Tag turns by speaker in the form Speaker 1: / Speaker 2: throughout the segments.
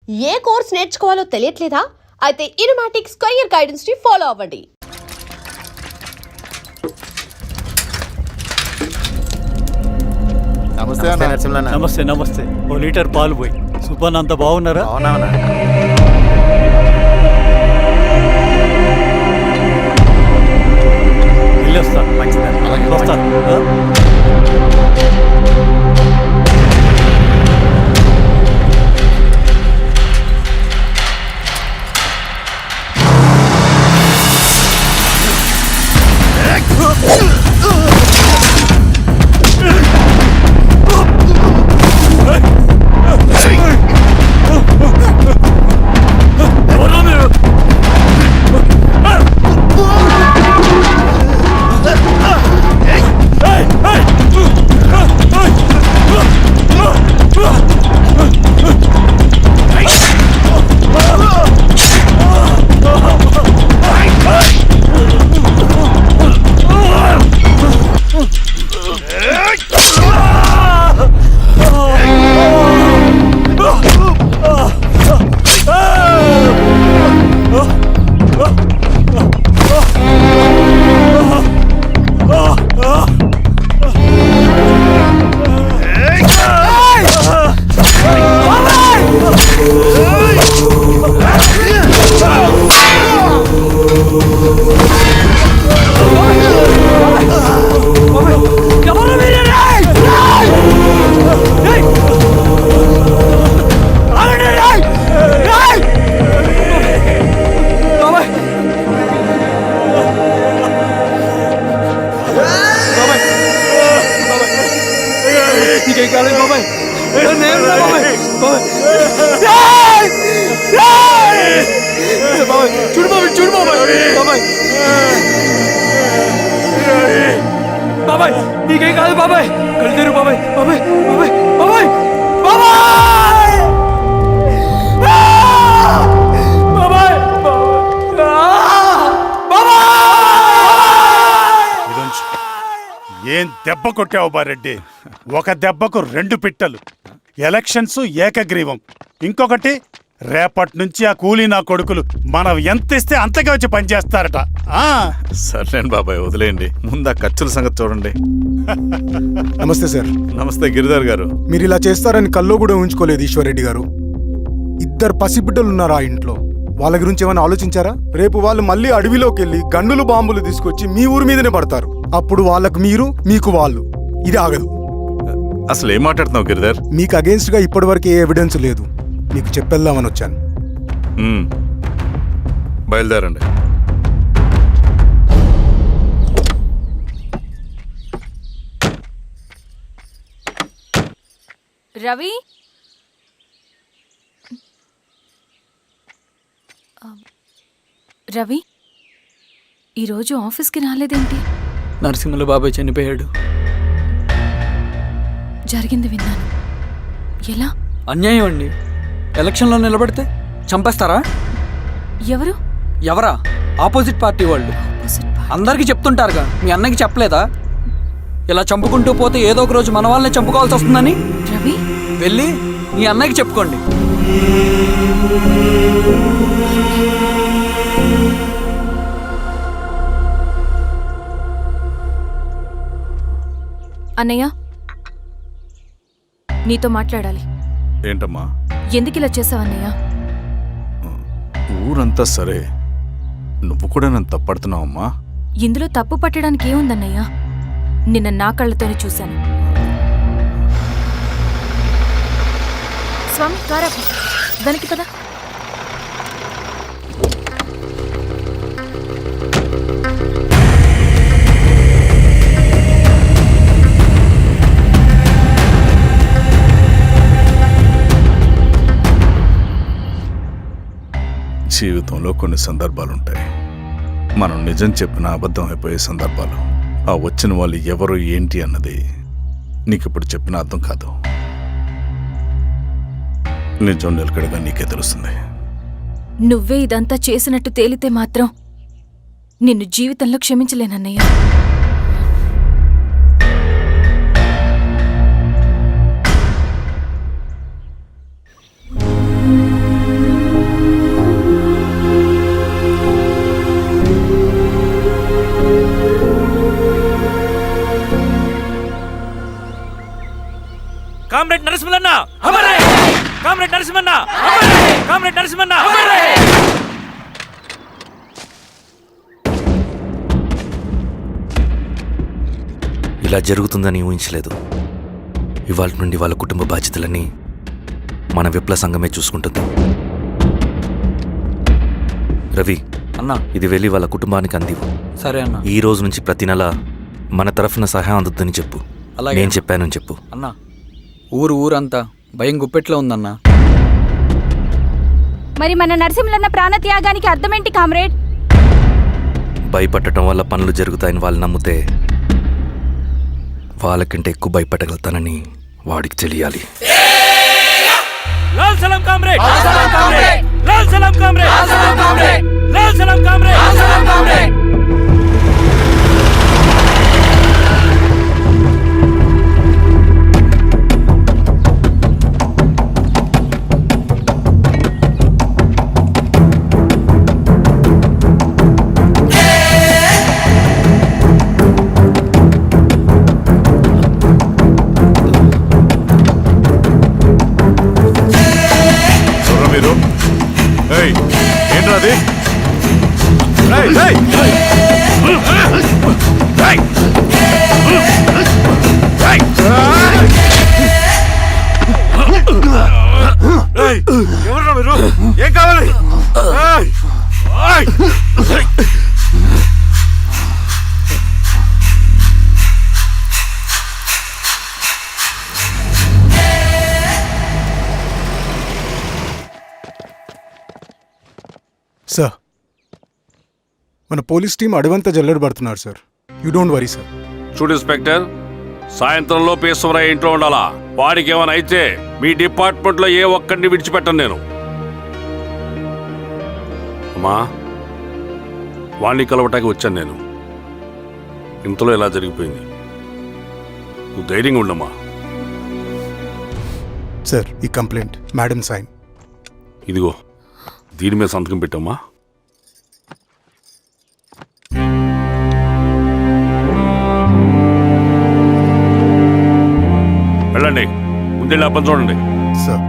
Speaker 1: ఏ course నేర్చుకోవాలో తెలియట్లేదా? అయితే ఇనుమాటిక్స్ career guidance ని follow అవ్వండి.
Speaker 2: నమస్తే నరసింహ.
Speaker 3: నమస్తే నమస్తే. ఓ లీటర్ పాలు పోయి. సుబ్బన్ అంత బాగున్నారా?
Speaker 2: అవునా?
Speaker 3: వెళ్ళొస్తాను.
Speaker 2: మంచిదండి. అలాగే
Speaker 3: వస్తాను.
Speaker 4: బాబాయ్ నీకేం కాదు బాబాయ్. కలిదేరు బాబాయ్. బాబాయ్ బాబాయ్ బాబాయ్ బాబాయ్ బాబాయ్.
Speaker 5: ఏం దెబ్బ కొట్టావు బారెడ్డి? ఒక దెబ్బకు 2 పిట్టలు. ఎలక్షన్స్ ఏకగ్రీవం. ఇంకొకటి, రేపటి నుంచి ఆ కూలీ నా కొడుకులు మనం ఎంత ఇస్తే అంతగా వచ్చి పనిచేస్తారట.
Speaker 2: సర్లేండి బాబాయ్, వదిలేయండి. ముందు ఆ ఖర్చుల సంగతి చూడండి.
Speaker 6: నమస్తే సార్.
Speaker 2: నమస్తే గిరిధర్ గారు.
Speaker 6: మీరు ఇలా చేస్తారని కల్లో కూడా ఉంచుకోలేదు ఈశ్వర్రెడ్డి గారు. 2 పసిబిడ్డలు ఉన్నారు ఆ ఇంట్లో. వాళ్ళ గురించి ఏమైనా ఆలోచించారా? రేపు వాళ్ళు మళ్ళీ అడవిలోకి వెళ్ళి గన్నులు బాంబులు తీసుకొచ్చి మీ ఊరి మీదనే పడతారు. అప్పుడు వాళ్ళకు మీరు, మీకు వాళ్ళు. ఇది ఆగదు.
Speaker 2: అసలు ఏం మాట్లాడుతున్నావు గిరిధర్?
Speaker 6: మీకు అగేన్స్ట్ గా ఇప్పటివరకు ఏ ఎవిడెన్స్ లేదు. మీకు చెప్పేద్దామని వచ్చాను.
Speaker 2: బయలుదేరండి.
Speaker 7: రవి, రవి ఈరోజు ఆఫీస్కి రాలేదేంటి?
Speaker 4: నరసింహుల బాబాయ్ చనిపోయాడు.
Speaker 7: జరిగింది విన్నాను. ఎలా?
Speaker 4: అన్యాయం అండి. ఎలక్షన్లో నిలబడితే చంపేస్తారా?
Speaker 7: ఎవరు?
Speaker 4: ఎవరా? ఆపోజిట్ పార్టీ వాళ్ళు. అందరికీ చెప్తుంటారుగా, మీ అన్నకి చెప్పలేదా? ఇలా చంపుకుంటూ పోతే ఏదో ఒక రోజు మన వాళ్ళని చంపుకోవాల్సి వస్తుందని.
Speaker 7: రవి,
Speaker 4: వెళ్ళి మీ అన్నకి చెప్పుకోండి.
Speaker 7: అన్నయ్య, నీతో మాట్లాడాలి.
Speaker 2: ఏంటమ్మా?
Speaker 7: ఎందుకు ఇలా చేసావన్నయ్య?
Speaker 2: ఊరంతా సరే, నువ్వు కూడా నన్ను తప్పడుతున్నావమ్మా.
Speaker 7: ఇందులో తప్పు పట్టడానికి ఏముందన్నయ్య? నిన్న నా కళ్ళతోనే చూశాను. స్వామి, కారా దానికి పద.
Speaker 2: జీవితంలో కొన్ని సందర్భాలుంటాయి. మనం నిజం చెప్పిన అబద్ధం అయిపోయే సందర్భాలు. ఆ వచ్చిన వాళ్ళు ఎవరు ఏంటి అన్నది నీకిప్పుడు చెప్పిన అర్థం కాదు. నిజం నిలకడగా నీకే తెలుస్తుంది.
Speaker 7: నువ్వే ఇదంతా చేసినట్టు తేలితే మాత్రం నిన్ను జీవితంలో క్షమించలేనన్నయ్య.
Speaker 8: కామ్రేడ్ నరసింహన్న కామ్రేడ్ నరసింహన్న
Speaker 9: ఇలా జరుగుతుందని ఊహించలేదు. ఇవాళ నుండి వాళ్ళ కుటుంబ బాధ్యతలన్నీ మన విప్లవ సంఘమే చూసుకుంటుంది. రవి
Speaker 4: అన్నా
Speaker 9: ఇది వెళ్ళి వాళ్ళ కుటుంబానికి అందివు.
Speaker 4: సరే అన్న.
Speaker 9: ఈ రోజు నుంచి ప్రతి నెల మన తరఫున సహాయం అందుద్దని చెప్పు.
Speaker 4: అలాగే.
Speaker 9: నేను చెప్పానని చెప్పు.
Speaker 4: అన్నా ఊరంతా భయం గుప్పెట్లో ఉందన్నా.
Speaker 7: మరి మన నరసింహన్న ప్రాణత్యాగానికి అర్థమేంటి కామ్రేడ్?
Speaker 9: భయపడటం వల్ల పనులు జరుగుతాయని వాళ్ళు నమ్మితే వాళ్ళకంటే ఎక్కువ భయపడగలుగుతానని వాడికి తెలియాలి.
Speaker 8: లాల్ సలాం కామ్రేడ్ లాల్ సలాం కామ్రేడ్ లాల్ సలాం కామ్రేడ్ లాల్ సలాం కామ్రేడ్
Speaker 2: మీరు ఏంట్రాది? ఎవరు మీరు? ఏం కావాలి?
Speaker 6: సార్ మన పోలీస్ టీం అడవంతా జల్లెడ పడుతున్నారు sir. You don't worry sir.
Speaker 10: చూడు ఇన్స్పెక్టర్, సాయంత్రంలో పేశ్వరయ్య ఇంట్లో ఉండాలా. వాడికి ఏమైనా అయితే మీ డిపార్ట్మెంట్లో ఏ ఒక్కడిని విడిచిపెట్టను నేను. అమ్మా, వాడిని కలవటానికి వచ్చాను నేను. ఇంతలో ఇలా జరిగిపోయింది. నువ్వు ధైర్యంగా ఉండమ్మా.
Speaker 6: సార్ ఈ కంప్లైంట్ మేడం సైన్.
Speaker 10: ఇదిగో దీని మీద సంతకం పెట్టమ్మా. వెళ్ళండి, ముందెళ్ళి అబ్బని చూడండి.
Speaker 6: సార్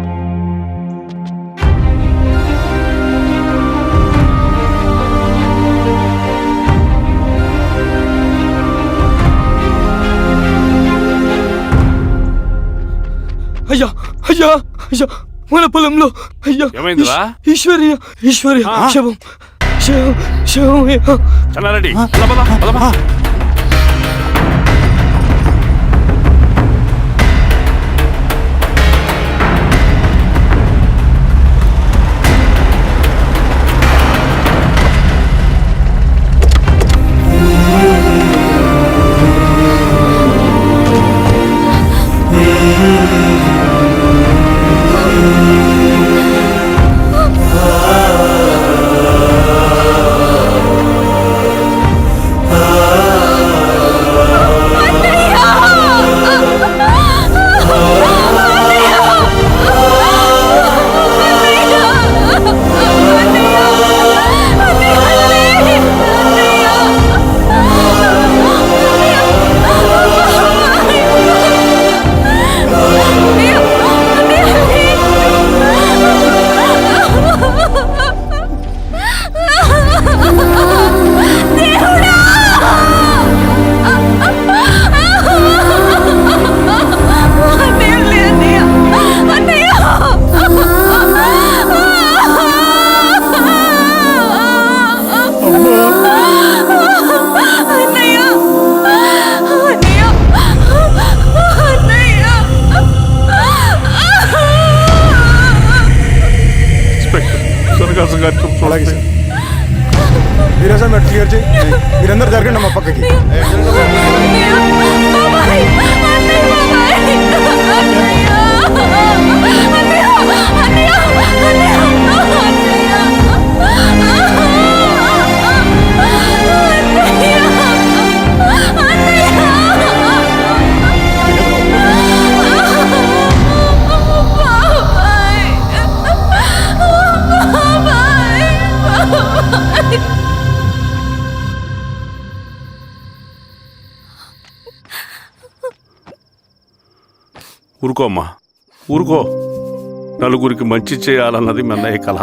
Speaker 4: అయ్యా అయ్యా అయ్యా, మన పొలంలో అయ్యా
Speaker 10: ఏమైందిరా?
Speaker 4: ఈశ్వర్య శవం శవం శవం.
Speaker 10: చెన్నారెడ్డి పదమా.
Speaker 6: అలాగే సార్. మీరే సార్ మీరు క్లియర్ చేయి. మీరందరూ జరగండి మా పక్కకి.
Speaker 10: ఊరుకోమ్మా, ఊరుకో. నలుగురికి మంచి చేయాలన్నది మీ అన్నయ్య కళ.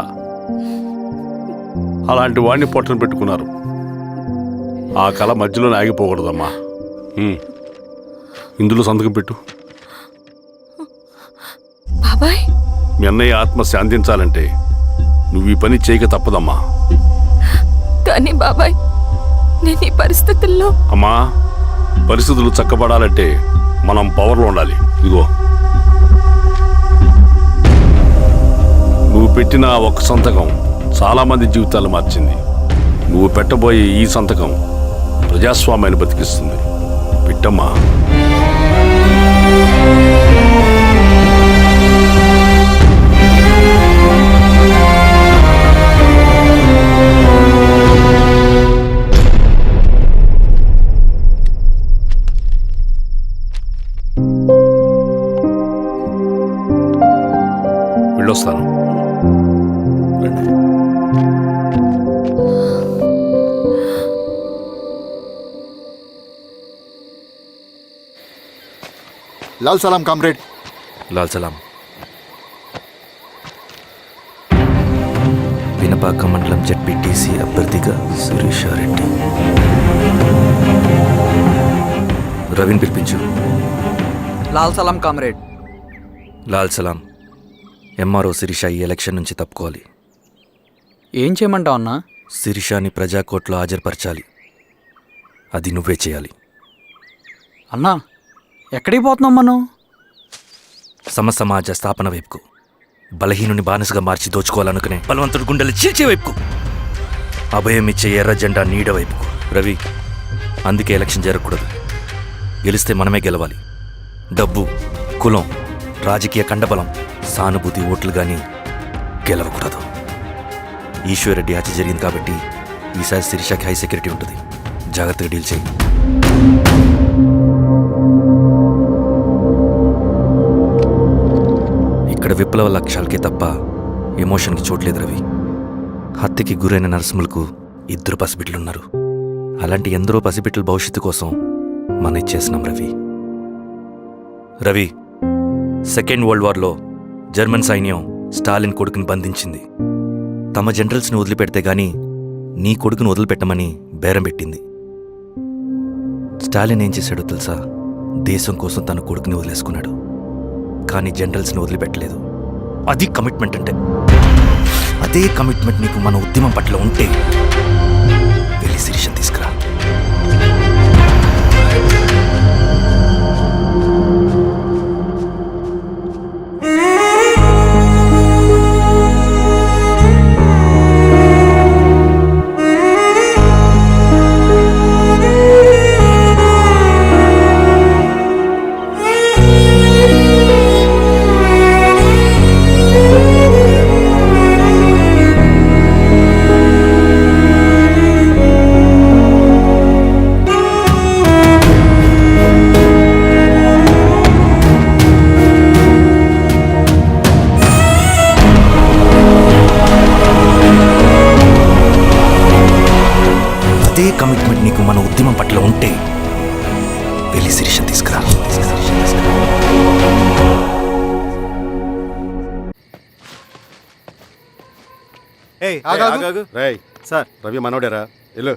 Speaker 10: అలాంటి వాడిని పొట్టను పెట్టుకున్నారు. ఆ కళ మధ్యలో ఆగిపోకూడదమ్మా. ఇందులో సంతకం పెట్టు.
Speaker 7: బాబాయ్,
Speaker 10: మీ అన్నయ్య ఆత్మ శాంతించాలంటే నువ్వు ఈ పని చేయక తప్పదమ్మా.
Speaker 7: కానీ బాబాయ్, నేను ఈ పరిస్థితుల్లో...
Speaker 10: అమ్మా, పరిస్థితులు చక్కబడాలంటే మనం పవర్లో ఉండాలి. ఇదిగో, నువ్వు పెట్టిన ఆ ఒక్క సంతకం చాలా మంది జీవితాలు మార్చింది. నువ్వు పెట్టబోయే ఈ సంతకం ప్రజాస్వామ్యాన్ని బతికిస్తుంది. పెట్టమ్మా. వెళ్ళొస్తాను. రండి.
Speaker 6: లాల్ సలాం కామ్రేడ్.
Speaker 9: లాల్ సలాం. పినపాక మండలం జెడ్పీటీసీ అభ్యర్థిగా శిరీషారెడ్డి. రవిని పిలిపించు.
Speaker 4: లాల్ సలాం కామ్రేడ్.
Speaker 9: లాల్ సలాం. ఎంఆర్ఓ శిరీష ఈ ఎలక్షన్ నుంచి తప్పుకోవాలి.
Speaker 4: ఏం చేయమంటావు అన్నా?
Speaker 9: శిరీషాని ప్రజాకోర్టులో హాజరుపరచాలి. అది నువ్వే చేయాలి.
Speaker 4: అన్నా, ఎక్కడికి పోతున్నాం మనం?
Speaker 9: సమసమాజ స్థాపన వైపుకు. బలహీనుని బానిసగా మార్చి దోచుకోవాలనుకునే బలవంతుడు గుండెలు చీల్చే వైపుకు. అభయం ఇచ్చే ఎర్ర జెండా నీడ వైపుకు. రవి, అందుకే ఎలక్షన్ జరగకూడదు. గెలిస్తే మనమే గెలవాలి. డబ్బు, కులం, రాజకీయ కండబలం, సానుభూతి ఓట్లు కానీ గెలవకూడదు. ఈశ్వర్రెడ్డి హత్య జరిగింది కాబట్టి ఈసారి శిరీషకి హై సెక్యూరిటీ ఉంటుంది. జాగ్రత్తగా డీల్ చేయి. ఇక్కడ విప్లవ లక్ష్యాలకే తప్ప ఎమోషన్కి చోట్లేదు రవి. హత్యకి గురైన నరసింహులకు 2 పసిబిడ్డలున్నారు. అలాంటి ఎందరో పసిబిడ్డల భవిష్యత్తు కోసం మనం ఇచ్చేసినాం రవి. రవి, సెకండ్ వరల్డ్ వార్లో జర్మన్ సైన్యం స్టాలిన్ కొడుకుని బంధించింది. తమ జనరల్స్ని వదిలిపెడితే గాని నీ కొడుకును వదిలిపెట్టమని బేరం పెట్టింది. స్టాలిన్ ఏం చేశాడో తెలుసా? దేశం కోసం తన కొడుకుని వదిలేసుకున్నాడు. కానీ జనరల్స్ని వదిలిపెట్టలేదు. అది కమిట్మెంట్ అంటే. అదే కమిట్మెంట్ నీకు మన ఉద్యమం పట్ల ఉంటే వెళ్ళి శిరీషను తీసుకురా. అదే కమిట్మెంట్ నీకు మన ఉద్యమం పట్ల ఉంటే వెళ్ళి శిరీషను తీసుకురా.
Speaker 6: సార్, రవి మనోడేరా? వెళ్ళు.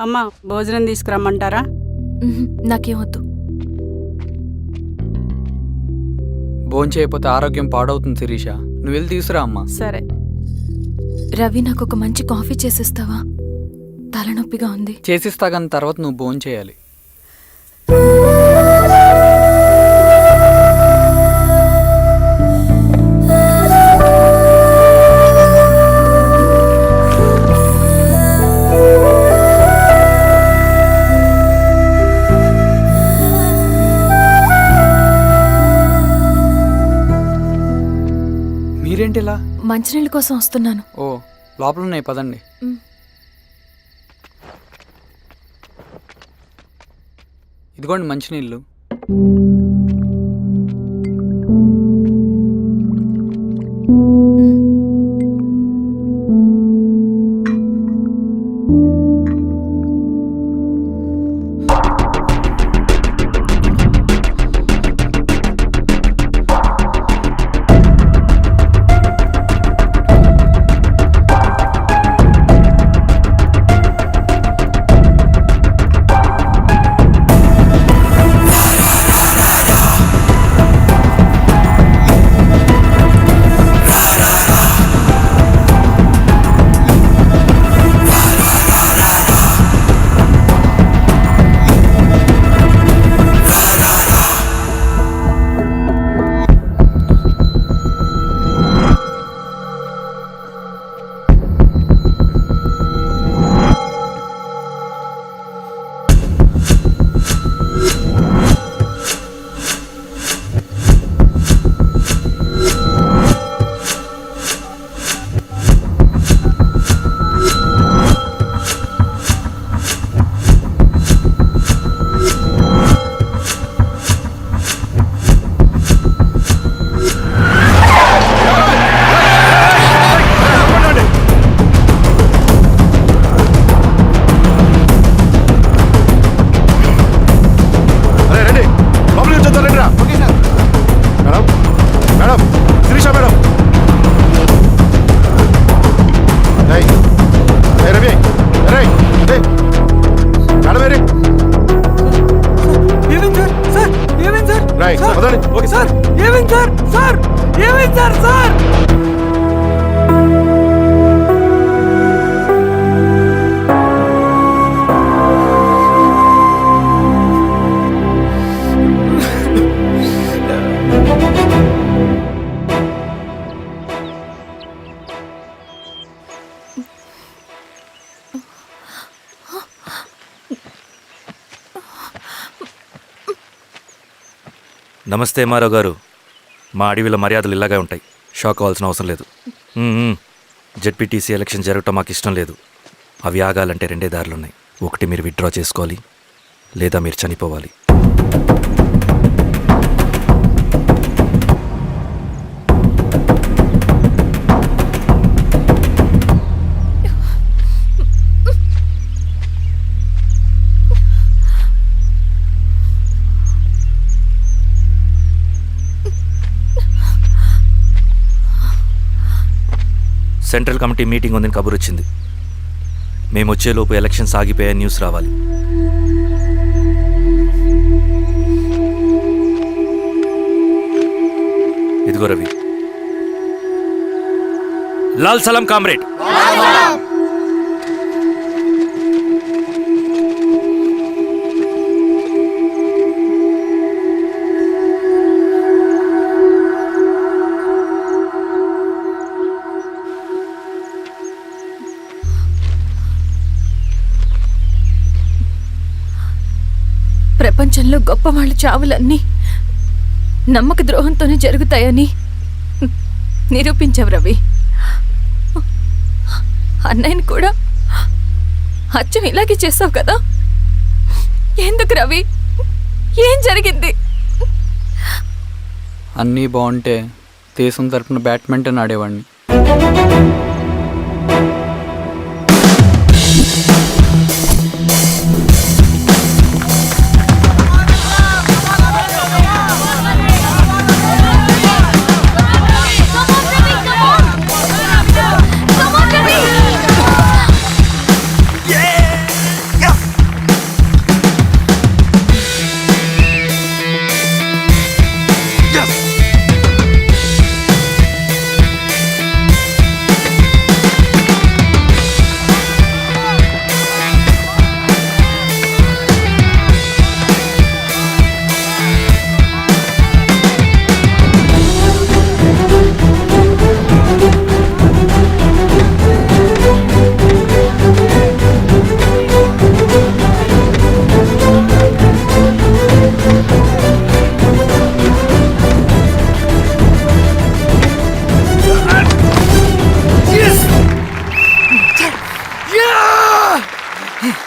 Speaker 11: అమ్మ, భోజనం తీసుకురమ్మంటారా?
Speaker 7: నాకేమొద్దు.
Speaker 4: భోంచేయకపోతే ఆరోగ్యం పాడవుతుంది శిరీష. నువ్వు వెళ్ళి తీసురా అమ్మా.
Speaker 11: సరే.
Speaker 7: రవి, నాకు ఒక మంచి కాఫీ చేసిస్తావా? తలనొప్పిగా ఉంది.
Speaker 4: చేసిస్తా కానీ తర్వాత నువ్వు భోంచేయాలి. మీరేంటిలా?
Speaker 7: మంచినీళ్ళ కోసం వస్తున్నాను.
Speaker 4: ఓ, లోపల ఉన్నాయి, పదండి. ఇదిగోండి మంచినీళ్ళు.
Speaker 9: నమస్తే మారో గారు. మా అడవిలో మర్యాదలు ఇలాగే ఉంటాయి. షాక్ అవ్వాల్సిన అవసరం లేదు. జెడ్పీటీసీ ఎలక్షన్ జరగటం మాకు ఇష్టం లేదు. అవి ఆగాలంటే 2 దారులున్నాయి. ఒకటి మీరు విత్డ్రా చేసుకోవాలి, లేదా మీరు చనిపోవాలి. సెంట్రల్ కమిటీ మీటింగ్ ఉందని కబురు వచ్చింది. మేము వచ్చేలోపు ఎలక్షన్స్ ఆగిపోయే న్యూస్ రావాలి. ఇదిగో రవి. లాల్ సలాం కామ్రేడ్.
Speaker 7: ప్రపంచంలో గొప్ప వాళ్ళ చావులన్నీ నమ్మక ద్రోహంతోనే జరుగుతాయని నిరూపించావు రవి. అన్నయ్యని కూడా అచ్చం ఇలాగే చేసావు కదా. ఎందుకు రవి? ఏం జరిగింది?
Speaker 4: అన్నీ బాగుంటే దేశం తరపున బ్యాడ్మింటన్ ఆడేవాడిని.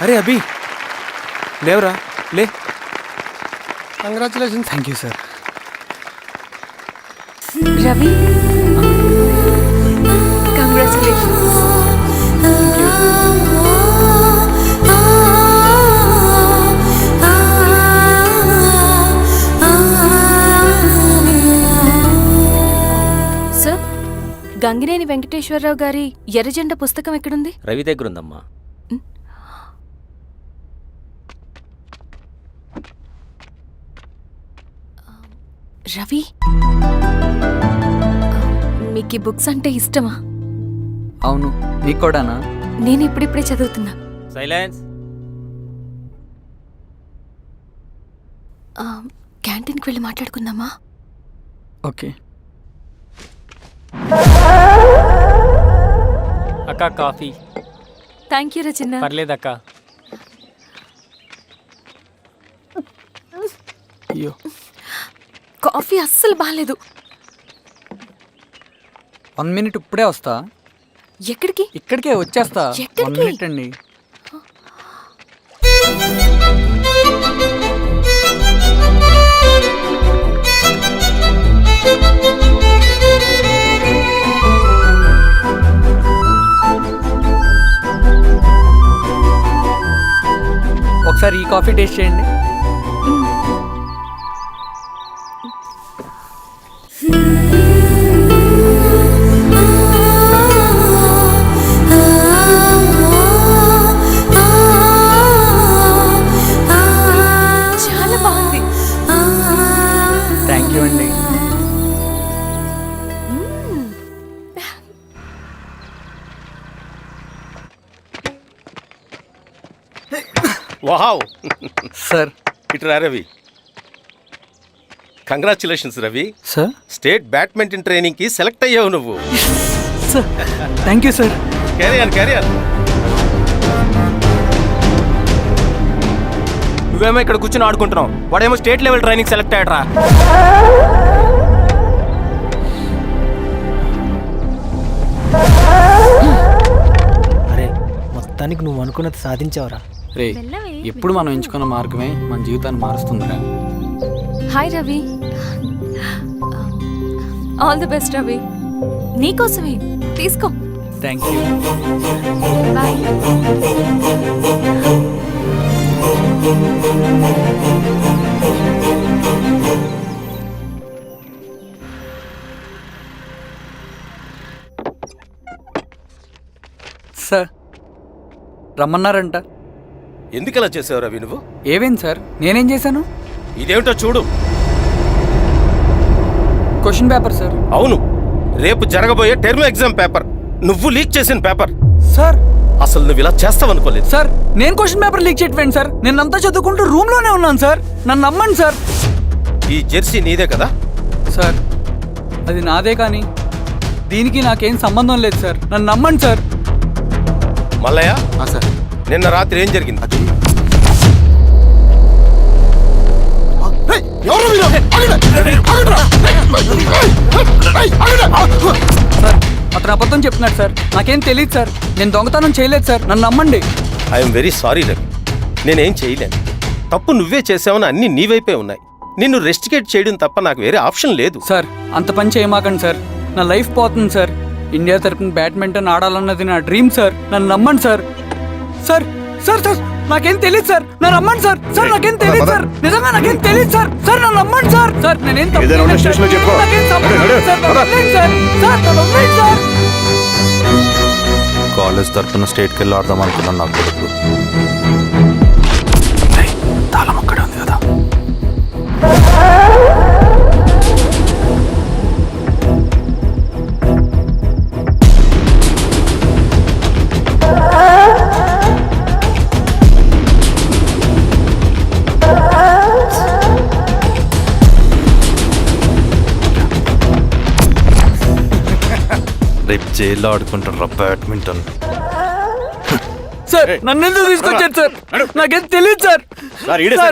Speaker 8: అరే అభి, లేవరా, లే.
Speaker 4: Congratulations. Thank you sir.
Speaker 7: Ravi, congratulations. Sir, Gangineni Venkateswararao గారి ఎర్రజెండా పుస్తకం ఎక్కడుంది?
Speaker 8: రవి దగ్గర ఉందమ్మా.
Speaker 7: రవి, మీకు ఈ బుక్స్ అంటే ఇష్టమా?
Speaker 4: అవును, నీకు కూడానా?
Speaker 7: నేను ఇప్పుడిప్పుడే చదువుతున్నా.
Speaker 8: సైలెన్స్.
Speaker 7: క్యాంటీన్కి వెళ్ళి మాట్లాడుకుందామా?
Speaker 4: ఓకే.
Speaker 3: అక్క కాఫీ.
Speaker 7: థ్యాంక్ యూ రచన.
Speaker 3: పర్లేదక్క.
Speaker 4: అయ్యో,
Speaker 7: కాఫీ అస్సలు బాగాలేదు.
Speaker 4: 1 minute ఇప్పుడే వస్తా.
Speaker 7: ఎక్కడికి?
Speaker 4: ఇక్కడికే వచ్చేస్తా.
Speaker 7: ఎక్కడికి?
Speaker 4: 1 minute అండి. ఒకసారి ఈ కాఫీ టేస్ట్ చేయండి.
Speaker 7: చాలా బాగుంది.
Speaker 4: థ్యాంక్ యూ అండి.
Speaker 8: వావ్.
Speaker 4: సార్.
Speaker 8: ఇట్రా Ravi. Congratulations Ravi.
Speaker 4: Sir.
Speaker 8: State badminton training కి సెలెక్ట్ అయ్యావు నువ్వు.
Speaker 4: Sir, thank you sir.
Speaker 8: Carrier. నువ్వేమో ఇక్కడ కూర్చొని ఆడుకుంటున్నావు, వాడేమో స్టేట్ లెవెల్ ట్రైనింగ్ సెలెక్ట్ అయ్యాడ్రా.
Speaker 12: అరే మొత్తానికి నువ్వు అనుకున్నది సాధించావురా.
Speaker 4: రే ఎప్పుడు మనం ఎంచుకున్న మార్గమే మన జీవితాన్ని మారుస్తుందిరా.
Speaker 7: Hi Ravi. All the best Ravi. నీకోసమే తీసుకో.
Speaker 4: Thank you.
Speaker 7: బాయ్.
Speaker 4: సార్ రమ్మన్నారంట.
Speaker 8: ఎందుకు ఇలా చేసావు రవి నువ్వు?
Speaker 4: ఏవేం సార్, నేనేం చేశాను?
Speaker 8: ఇదేమిటో చూడు.
Speaker 4: Question paper sir.
Speaker 8: అవును, రేపు జరగబోయే టర్మ్ ఎగ్జామ్ పేపర్, నువ్వు లీక్ చేసిన పేపర్.
Speaker 4: సార్
Speaker 8: అసలు నువ్వు ఇలా చేస్తావనుకోలేదు.
Speaker 4: సార్ నేను క్వశ్చన్ పేపర్ లీక్ చేయట్లేండి సార్. నేనంతా చదువుకుంటూ రూమ్లోనే ఉన్నాను సార్. నన్ను నమ్మండి సార్.
Speaker 8: ఈ జెర్సీ నీదే కదా?
Speaker 4: సార్ అది నాదే, కానీ దీనికి నాకేం సంబంధం లేదు సార్. నన్ను నమ్మండి సార్.
Speaker 8: మల్లయ్య
Speaker 6: సార్
Speaker 8: నిన్న రాత్రి ఏం జరిగింది?
Speaker 4: సార్ అతను అబద్ధం చెప్తున్నాడు సార్. నాకేం తెలియదు సార్. నేను దొంగతనం చేయలేదు సార్. నన్ను నమ్మండి.
Speaker 8: ఐఎమ్ వెరీ సారీ రవి, నేనేం చేయలేను. తప్పు నువ్వే చేసావని అన్ని నీ వైపే ఉన్నాయి. నిన్ను రెస్టికేట్ చేయడం తప్ప నాకు వేరే ఆప్షన్ లేదు.
Speaker 4: సార్ అంత పని చేయమాకండి సార్. నా లైఫ్ పోతుంది సార్. ఇండియా తరపున బ్యాడ్మింటన్ ఆడాలన్నది నా డ్రీమ్ సార్. నన్ను నమ్మండి సార్. సార్ సార్ సార్ నాకేం తెలియదు సార్. నన్ను నమ్మండి సార్. సార్ నాకేం తెలియదు సార్. నిజంగా నాకేం తెలియదు సార్. సార్ నన్ను నమ్మండి సార్. సార్ నేనేం తప్పు చేయలేదు సార్. నాకేం సంబంధం లేదు సార్. నన్ను వదిలేయండి సార్. సార్ నన్ను వదిలేయండి సార్.
Speaker 9: కాలేజ్ తరఫున స్టేట్కి వెళ్ళి ఆడదాం అనుకున్నాను. నాకు కొడుకు తాళం అక్కడే ఉంది కదా. రేపు జైల్లో ఆడుకుంటారు బ్యాడ్మింటన్.
Speaker 4: సార్ నన్ను ఎందుకు తీసుకొచ్చారు సార్? నాకేం తెలియదు సార్.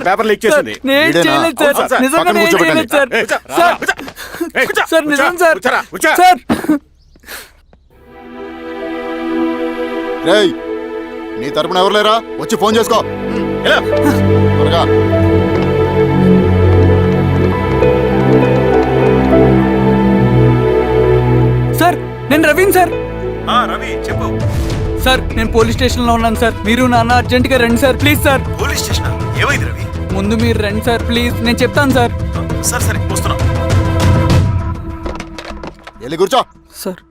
Speaker 5: పేపర్ లీక్ చేసింది.
Speaker 4: నేను చేయలేదు సార్. నిజంగా నేను చేయలేదు సార్. సార్ సార్ నిజం సార్. సార్
Speaker 6: రేయ్ నీ తరపున ఎవరు లేరా? వచ్చి ఫోన్ చేసుకో త్వరగా.
Speaker 4: సార్ నేను రవీన్ సార్.
Speaker 8: రవి చెప్పు.
Speaker 4: సార్ నేను పోలీస్ స్టేషన్ లో ఉన్నాను సార్. మీరు నాన్న అర్జెంట్ గా రండి sir please sir.
Speaker 8: Police station ఏమైంది రవి?
Speaker 4: ముందు మీరు రండి సార్ ప్లీజ్. నేను చెప్తాను సార్.
Speaker 8: సరే సరే వస్తున్నా.
Speaker 6: వెళ్ళి కూర్చో.
Speaker 4: సార్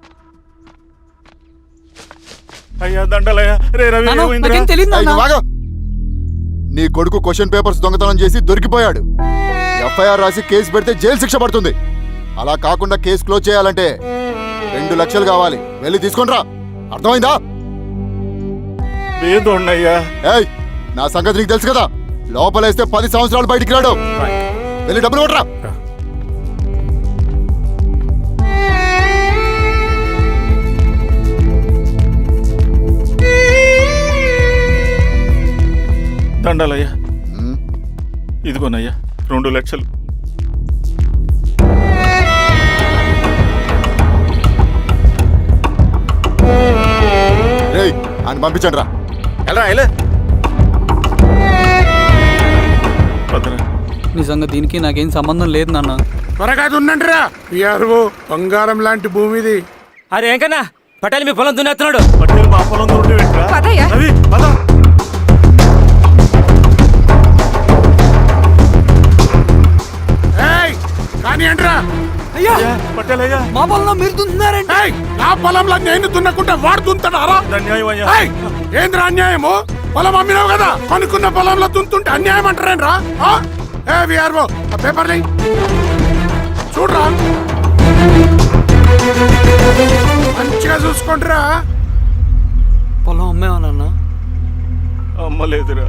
Speaker 5: అయ్యా దండలయ్యా. రే రవి
Speaker 4: నాన్న,
Speaker 5: ఏమైందిరా?
Speaker 4: నాకేం తెలియదు
Speaker 6: ఏయ్,
Speaker 4: నాన్న.
Speaker 6: నువ్వు ఆగు. నీ కొడుకు క్వశ్చన్ పేపర్స్ దొంగతనం చేసి దొరికిపోయాడు. ఎఫ్ఐఆర్ రాసి కేసు పెడితే జైలు శిక్ష పడుతుంది. అలా కాకుండా కేసు క్లోజ్ చేయాలంటే 2 లక్షలు కావాలి. వెళ్ళి తీసుకొని రా. అర్థమైందా?
Speaker 5: లేదోన్నయ్యా.
Speaker 6: ఏయ్ నా సంగతి నీకు తెలుసు కదా. లోపలేస్తే 10 సంవత్సరాలు బయటికి రాడు. వెళ్ళి డబ్బులు కొట్టరా.
Speaker 5: దండాలయ్యా. ఇదిగోనయ్యా 2 లక్షలు.
Speaker 6: రేయ్ అని పంపించండి రా.
Speaker 8: ఎలా
Speaker 4: నిజంగా దీనికి నాకేం సంబంధం లేదు నాన్న.
Speaker 5: త్వరగా ఉండండి రా. బంగారం లాంటి భూమిది.
Speaker 8: అరే ఏంకన్నా పటేల్ మీ పొలం దున్నేస్తున్నాడు.
Speaker 5: పట్టేలు మా పొలం దూరం పెట్టరా.
Speaker 7: పదయ్యా.
Speaker 5: రవి పద. కానీ ఏంట్రా?
Speaker 4: అయ్యా
Speaker 5: పట్టేలయ్యా.
Speaker 4: మా పొలంలో మీరు దున్నుతున్నారండి.
Speaker 5: నా పొలంలో నేను దున్నకుంటే వాడు దున్నుతాడా? అన్యాయం అయ్యా. ఏంద్రా అన్యాయము? పొలం అమ్మినావు కదా, అనుకున్న పొలంలో దున్నుతుంటే అన్యాయం అంటారేంట్రా? విఆర్ఓ ఆ పేపర్ని చూడరా, మంచిగా చూసుకుంటారా.
Speaker 4: పొలం అమ్మేమన్నా?
Speaker 5: అమ్మలేదురా,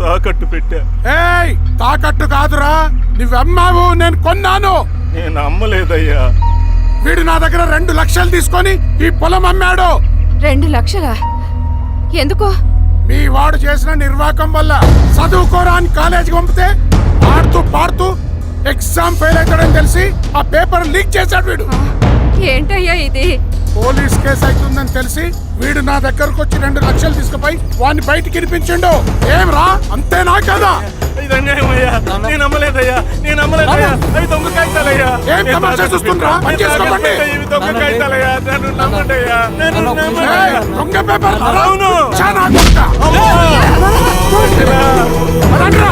Speaker 5: తాకట్టు పెట్టా. తాకట్టు కాదురా, నువ్వు అమ్మావు, నేను కొన్నాను. నేను అమ్మలేదయ్యా. వీడు నా దగ్గర 2 లక్షలు తీసుకొని ఈ పొలం అమ్మాడు.
Speaker 7: 2 లక్షలా? ఎందుకో?
Speaker 5: మీ వాడు చేసిన నిర్వాకం వల్ల చదువుకోరాని కాలేజీకి పంపితే ఆడుతూ పాడుతూ ఎగ్జామ్ ఫెయిల్ అవుతాడని తెలిసి ఆ పేపర్ లీక్ చేశాడు వీడు.
Speaker 11: ఏంటయ్యా ఇది?
Speaker 5: పోలీస్ కేసు అవుతుందని తెలిసి వీడు నా దగ్గరకు వచ్చి 2 లక్షలు తీసుకుపోయి వాడిని బయటికి వినిపించిండు. ఏం రా, అంతేనా కదా? ఏం తమాషా చూస్తుండ్రా? పని చేసుకోకండి. ఏయ్, దొంగ పేపర్ చాలా కొడతా. పదండ్రా.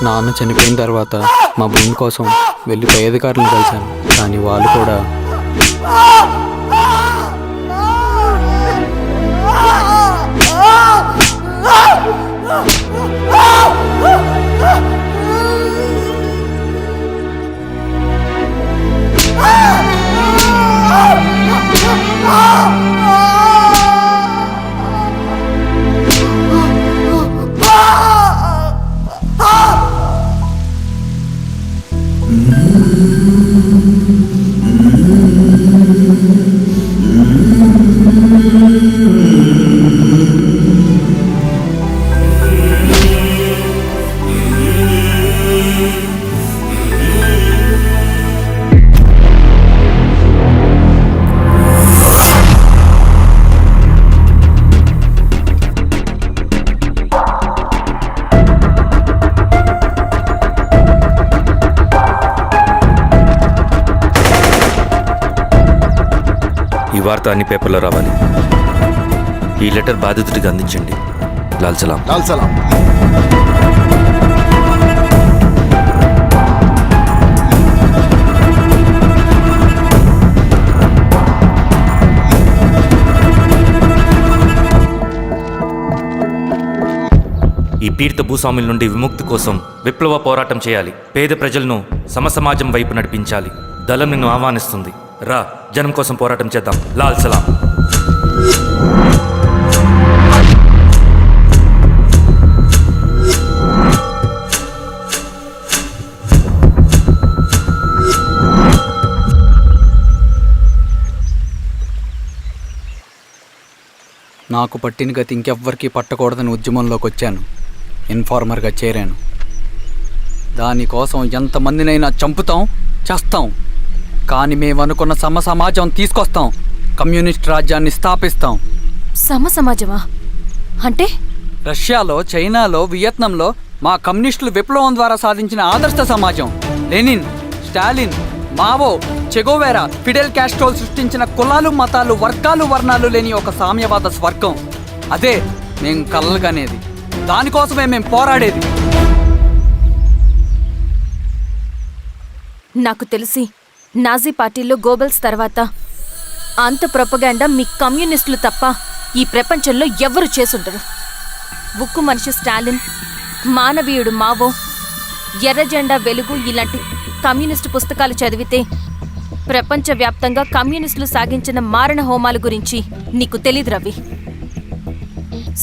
Speaker 4: నాన్న చనిపోయిన తర్వాత మా భూమి కోసం వెళ్ళి పై అధికారులను కలిశాను, కానీ వాళ్ళు కూడా
Speaker 9: ఈ వార్త అన్ని పేపర్లో రావాలి. ఈ లెటర్ బాధితుడికి అందించండి. లాల్ సలాం.
Speaker 6: లాల్ సలాం.
Speaker 9: ఈ పీడిత భూస్వాముల నుండి విముక్తి కోసం విప్లవ పోరాటం చేయాలి. పేద ప్రజలను సమసమాజం వైపు నడిపించాలి. దళం నిన్ను ఆహ్వానిస్తుంది. రా, జనం కోసం పోరాటం చేద్దాం. లాల్ సలాం.
Speaker 4: నాకు పట్టిన గతి ఇంకెవ్వరికీ పట్టకూడదని ఉద్యమంలోకి వచ్చాను. ఇన్ఫార్మర్గా చేరాను. దానికోసం ఎంతమందినైనా చంపుతాం, చేస్తాం. కానీ మేమనుకున్న సమాజం తీసుకొస్తాం. కమ్యూనిస్ట్ రాజ్యాన్ని స్థాపిస్తాం.
Speaker 7: సమాజమా అంటే?
Speaker 4: రష్యాలో, చైనాలో, వియత్నంలో మా కమ్యూనిస్టులు విప్లవం ద్వారా సాధించిన ఆదర్శ సమాజం. Lenin, Stalin, Mao, Che Guevara, Fidel క్యాస్ట్రోల్ సృష్టించిన కులాలు, మతాలు, వర్గాలు, వర్ణాలు లేని ఒక సామ్యవాద స్వర్గం. అదే మేం కలలుగనేది. దానికోసమే మేం పోరాడేది.
Speaker 7: నాకు తెలిసి నాజీ పార్టీలో గోబెల్స్ తర్వాత అంత ప్రొపగాండా మీ కమ్యూనిస్టులు తప్ప ఈ ప్రపంచంలో ఎవ్వరూ చేసుండరు. ఉక్కు మనిషి స్టాలిన్, మానవీయుడు మావో, ఎర్ర జెండా వెలుగు ఇలాంటి కమ్యూనిస్టు పుస్తకాలు చదివితే ప్రపంచవ్యాప్తంగా కమ్యూనిస్టులు సాగించిన మారణ హోమాల గురించి నీకు తెలీదు రవి.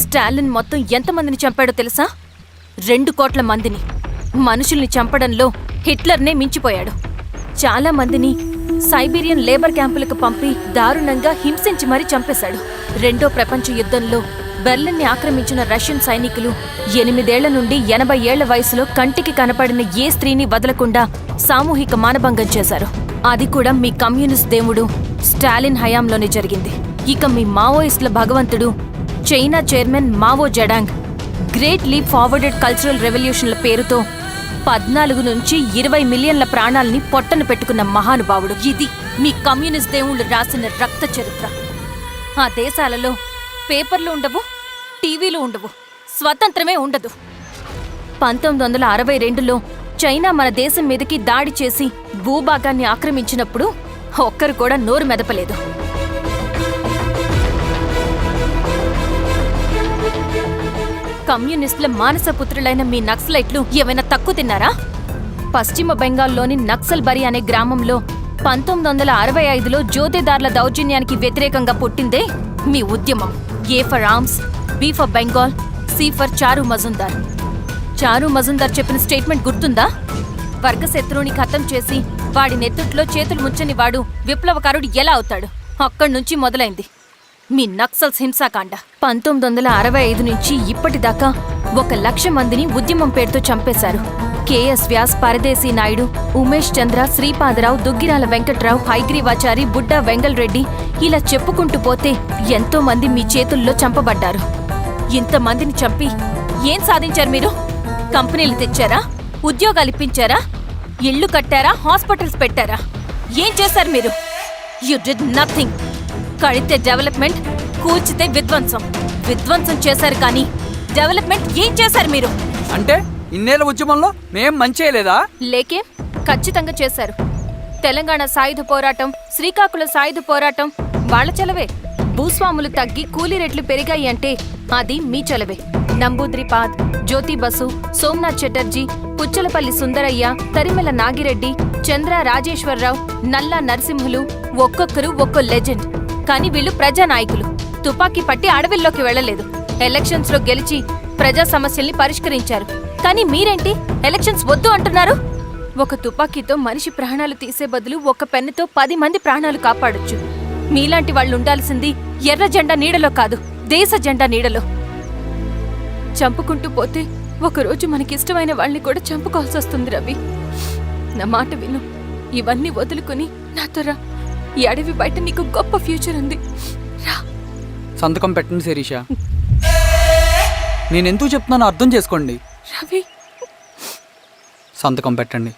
Speaker 7: స్టాలిన్ మొత్తం ఎంతమందిని చంపాడో తెలుసా? 2 కోట్ల మందిని. మనుషుల్ని చంపడంలో హిట్లర్నే మించిపోయాడు. చాలా మందిని సైబీరియన్ లేబర్ క్యాంపులకు పంపి దారుణంగా హింసించి మరీ చంపేశాడు. 2వ ప్రపంచ యుద్ధంలో బెర్లిన్ని ఆక్రమించిన రష్యన్ సైనికులు 8 ఏళ్ల నుండి 80 ఏళ్ల వయసులో కంటికి కనపడిన ఏ స్త్రీని వదలకుండా సామూహిక మానభంగం చేశారు. అది కూడా మీ కమ్యూనిస్ట్ దేవుడు స్టాలిన్ హయాంలోనే జరిగింది. ఇక మీ మావోయిస్టుల భగవంతుడు China chairman Mao Zedong great leap forwarded cultural రెవల్యూషన్ల పేరుతో 14 నుంచి 20 మిలియన్ల ప్రాణాలని పొట్టన పెట్టుకున్న మహానుభావుడు. ఇది మీ కమ్యూనిస్ట్ దేవుళ్ళు రాసిన రక్త చరిత్ర. ఆ దేశాలలో పేపర్లు ఉండవు, టీవీలు ఉండవు, స్వతంత్రమే ఉండదు. 1962లో చైనా మన దేశం మీదకి దాడి చేసి భూభాగాన్ని ఆక్రమించినప్పుడు ఒక్కరు కూడా నోరు మెదపలేదు. కమ్యూనిస్టుల మానసపుత్రులైన మీ నక్సలైట్లు ఏమైనా తక్కువ తిన్నారా? పశ్చిమ బెంగాల్లోని నక్సల్బరి అనే గ్రామంలో 1965లో జోతేదార్ల దౌర్జన్యానికి వ్యతిరేకంగా పుట్టిందే మీ ఉద్యమం. A for arms, B for Bengal, C for Charu Majumdar. చారు మజుందార్ చెప్పిన స్టేట్మెంట్ గుర్తుందా? వర్గశత్రువుని ఖతం చేసి వాడి నెత్తుట్లో చేతులు ముంచని వాడు విప్లవకారుడు ఎలా అవుతాడు? అక్కడి నుంచి మొదలైంది మీ నక్సల్స్ హింసాకాండ. 1965 నుంచి ఇప్పటిదాకా 1,00,000 మందిని ఉద్యమం పేరుతో చంపేశారు. కేఎస్ వ్యాస్, పరదేశీ నాయుడు, ఉమేష్ చంద్ర, శ్రీపాదరావు, దుగ్గిరాల వెంకట్రావు, హైగ్రీవాచారి, బుడ్డా వెంగల్ రెడ్డి, ఇలా చెప్పుకుంటూ పోతే ఎంతో మంది మీ చేతుల్లో చంపబడ్డారు. ఇంతమందిని చంపి ఏం సాధించారు మీరు? కంపెనీలు తెచ్చారా? ఉద్యోగాలు ఇప్పించారా? ఇళ్లు కట్టారా? హాస్పిటల్స్ పెట్టారా? ఏం చేశారు మీరు? You did nothing. కడితే డెవలప్మెంట్, కూల్చితే విధ్వంసం. విధ్వంసం చేశారు కానీ డెవలప్మెంట్ ఏం చేశారు మీరు?
Speaker 4: అంటే ఇన్నేళ్ల ఉద్యమంలో మేం మంచి చేయలేదా?
Speaker 7: లేకే, ఖచ్చితంగా చేశారు. తెలంగాణ సాయుధ పోరాటం, శ్రీకాకుళం సాయుధ పోరాటం వాళ్ళ చలవే. భూస్వాములు తగ్గి కూలీ రేట్లు పెరిగాయి అంటే అది మీ చలవే. నంబూద్రిపాద్, జ్యోతి బసు, సోమనాథ్ చటర్జీ, పుచ్చలపల్లి సుందరయ్య, తరిమెల నాగిరెడ్డి, చంద్ర రాజేశ్వరరావు, నల్లా నరసింహులు ఒక్కొక్కరు ఒక్కో లెజెండ్. కానీ వీళ్ళు ప్రజానాయకులు. తుపాకీ పట్టి అడవిల్లోకి వెళ్లలేదు. ఎలక్షన్స్ లో గెలిచి ప్రజా సమస్యల్ని పరిష్కరించారు. కానీ మీరేంటి ఎలక్షన్స్ వద్దు అంటున్నారు? ఒక తుపాకీతో మనిషి ప్రాణాలు తీసే బదులు ఒక పెన్నుతో 10 మంది ప్రాణాలు కాపాడొచ్చు. మీలాంటి వాళ్ళు ఉండాల్సింది ఎర్ర జెండా నీడలో కాదు, దేశ జెండా నీడలో. చంపుకుంటూ పోతే ఒకరోజు మనకిష్టమైన వాళ్ళని కూడా చంపుకోవాల్సి వస్తుంది రవి. నా మాట విను. ఇవన్నీ వదులుకుని నాతో రా. ఈ అడవి బయట నీకు గొప్ప ఫ్యూచర్ ఉంది. రా.
Speaker 4: సంతకం పెట్టండి శిరీష. నేనెందుకు చెప్తున్నానో అర్థం చేసుకోండి.
Speaker 7: రవి,
Speaker 4: సంతకం పెట్టండి.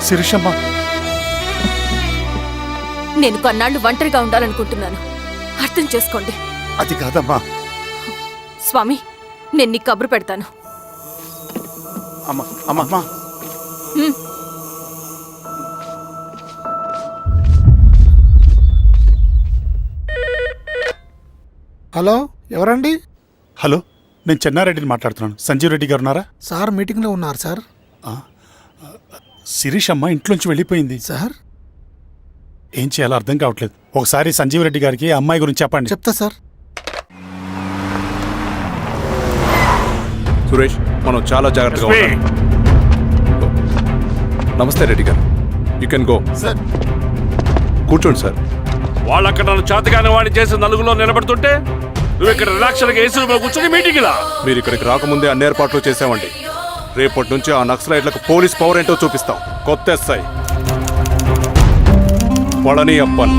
Speaker 5: శిరీషమ్మ,
Speaker 7: నేను కొన్నాళ్ళు ఒంటరిగా ఉండాలనుకుంటున్నాను. అర్థం చేసుకోండి.
Speaker 5: అది కాదమ్మా.
Speaker 7: స్వామి, నేను నీ కబురు పెడతాను.
Speaker 5: అమ్మా అమ్మా అమ్మా.
Speaker 6: హలో, ఎవరండి?
Speaker 5: హలో, నేను చెన్నారెడ్డిని మాట్లాడుతున్నాను. సంజీవ్ రెడ్డి గారు ఉన్నారా?
Speaker 6: సార్ మీటింగ్లో ఉన్నారు సార్.
Speaker 5: శిరీషమ్మ ఇంట్లోంచి వెళ్ళిపోయింది
Speaker 6: సార్,
Speaker 5: ఏం చేయాలో అర్థం కావట్లేదు. ఒకసారి సంజీవ్ రెడ్డి గారికి అమ్మాయి గురించి చెప్పండి.
Speaker 6: చెప్తా సార్.
Speaker 10: సురేష్, మనం చాలా జాగ్రత్తగా ఉండాలి. నమస్తే రెడ్డి గారు, యూ కెన్ గో.
Speaker 6: సార్
Speaker 10: కూర్చోండి సార్. వాళ్ళు అక్కడ నన్ను చేతగానే వాడిని చేసి నలుగులో నిలబడుతుంటే నువ్వు ఇక్కడ రిలాక్స్గా ఏసీ రూమ్లో కూర్చొని మీటింగ్ ఇలా. మీరు ఇక్కడికి రాకముందే అన్ని ఏర్పాట్లు చేసామండి. రేపటి నుంచి ఆ నక్సలైట్లకు పోలీస్ పవర్ ఏంటో చూపిస్తాం. కొత్త ఎస్ఐ పళని అప్పన్.